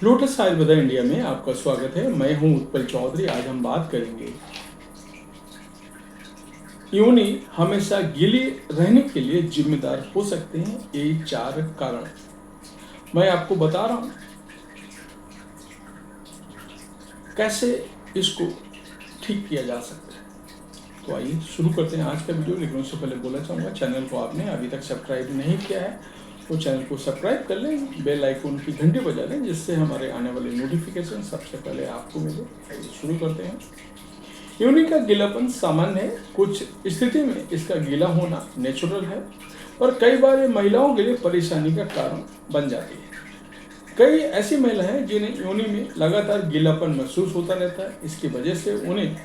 Lotus Ayurveda India में आपका स्वागत है। मैं हूं उत्पल चौधरी। आज हम बात करेंगे योनि हमेशा गीली रहने के लिए जिम्मेदार हो सकते हैं ये 4 कारण। मैं आपको बता रहा हूं कैसे इसको ठीक किया जा सकता है। तो आइए शुरू करते हैं आज का वीडियो। लेकिन उससे पहले बोलना चाहूँगा, चैनल को आपने अभी तक सब्सक्राइब नहीं किया है तो चैनल को सब्सक्राइब कर लें, बेल आइकन की घंटी बजा लें, जिससे हमारे आने वाले नोटिफिकेशन सबसे पहले आपको मिले। आइए शुरू करते हैं। योनि का गीलापन सामान्य है। कुछ स्थिति में इसका गीला होना नेचुरल है और कई बार ये महिलाओं के लिए परेशानी का कारण बन जाती है। कई ऐसी महिलाएं हैं जिन्हें योनि में लगातार गीलापन महसूस होता रहता है। इसकी वजह से उन्हें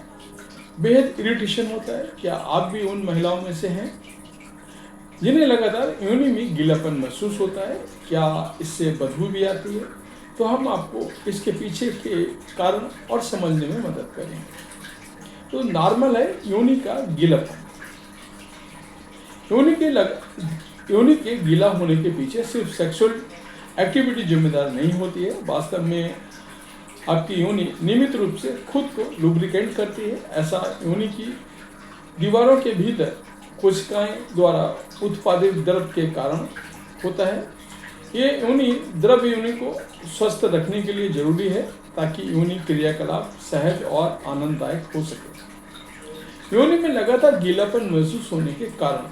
बेहद इरिटेशन होता है। क्या आप भी उन महिलाओं में से हैं जिन्हें लगातार योनि में गीलापन महसूस होता है? क्या इससे बदबू भी आती है? तो हम आपको इसके पीछे के कारण और समझने में मदद करेंगे। तो नॉर्मल है योनि का गीलापन। योनि के गीला होने के पीछे सिर्फ सेक्सुअल एक्टिविटी जिम्मेदार नहीं होती है। वास्तव में आपकी योनि नियमित रूप से खुद को लुब्रिकेट करती है। ऐसा योनि की दीवारों के भीतर कोशिकाएं द्वारा उत्पादित द्रव के कारण होता है। ये योनि द्रव योनि को स्वस्थ रखने के लिए जरूरी है ताकि योनि क्रियाकलाप सहज और आनंददायक हो सके। योनि में लगातार गीलापन महसूस होने के कारण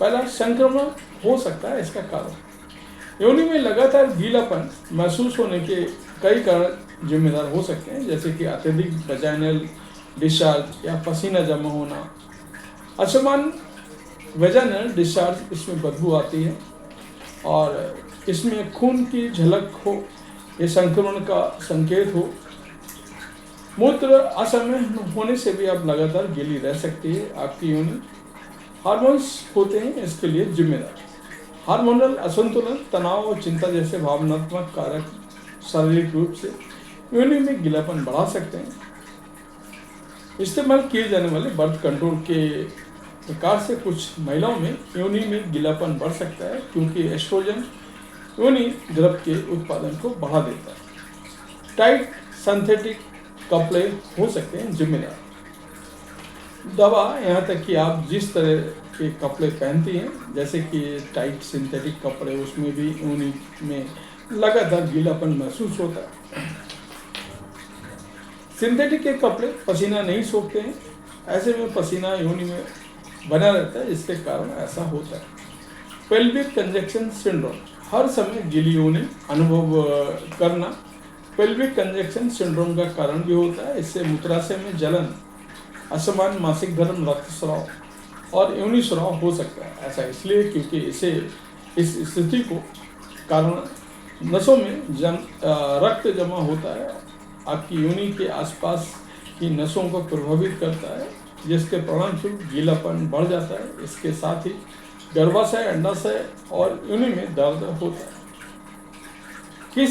पहला संक्रमण हो सकता है। इसका कारण योनि में लगातार गीलापन महसूस होने के कई कारण जिम्मेदार हो सकते हैं, जैसे कि अत्यधिक वजाइनल डिस्चार्ज या पसीना जमा होना, असमान वजाइनल डिस्चार्ज, इसमें बदबू आती है और इसमें खून की झलक हो, ये संक्रमण का संकेत हो। मूत्र असमय होने से भी आप लगातार गीली रह सकती है आपकी योनि। हार्मोन्स होते हैं इसके लिए जिम्मेदार। हार्मोनल असंतुलन, तनाव और चिंता जैसे भावनात्मक कारक शारीरिक रूप से योनि में गीलापन बढ़ा सकते हैं। इस्तेमाल किए जाने वाले बर्थ कंट्रोल के प्रकार से कुछ महिलाओं में योनि में गीलापन बढ़ सकता है, क्योंकि एस्ट्रोजन योनि द्रव के उत्पादन को बढ़ा देता है। टाइट सिंथेटिक कपड़े हो सकते हैं जिम्मेदार। दवा, यहाँ तक कि आप जिस तरह के कपड़े पहनती हैं, जैसे कि टाइट सिंथेटिक कपड़े, उसमें भी योनि में लगातार गीलापन महसूस होता है। सिंथेटिक के कपड़े पसीना नहीं सोखते हैं, ऐसे में पसीना योनि में बना रहता है, जिसके कारण ऐसा होता है। पेल्विक कंजक्शन सिंड्रोम, हर समय गीली योनि अनुभव करना पेल्विक कंजक्शन सिंड्रोम का कारण भी होता है। इससे मूत्राशय में जलन, असमान मासिक धर्म, रक्तस्राव और योनि स्राव हो सकता है। ऐसा इसलिए क्योंकि इस स्थिति को कारण नसों में रक्त जमा होता है, आपकी योनि के आसपास की नसों को प्रभावित करता है, जिसके परिणामस्वरूप गीलापन बढ़ जाता है। इसके साथ ही गर्भाशय, अंडाशय और योनि में दर्द होता है।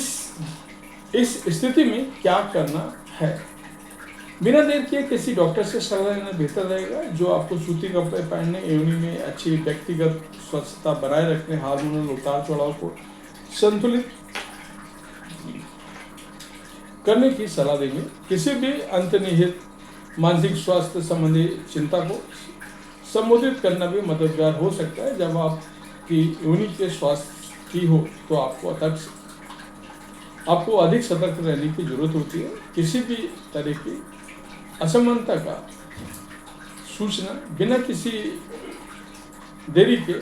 इस स्थिति में क्या करना है? बिना देर किए किसी डॉक्टर से सलाह लेना बेहतर रहेगा, जो आपको सूती कपड़े पहनने, योनि में अच्छी व्यक्तिगत स्वच्छता बनाए रखने, हार्मोनल उतार चढ़ाव को संतुलित करने की सलाह देंगे। किसी भी अंतर्निहित मानसिक स्वास्थ्य संबंधी चिंता को संबोधित करना भी मददगार हो सकता है। जब आपकी योनि के स्वास्थ्य की हो तो आपको अधिक सतर्क रहने की जरूरत होती है। किसी भी तरह की असमानता का सूचना बिना किसी देरी के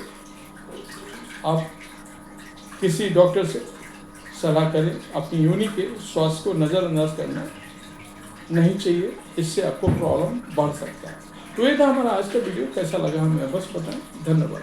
आप किसी डॉक्टर से सलाह करें। अपनी योनि के स्वास्थ्य को नज़रअंदाज करना नहीं चाहिए, इससे आपको प्रॉब्लम बढ़ सकता है। तो ये था हमारा आज का वीडियो। कैसा लगा हमें बस बताएं। धन्यवाद।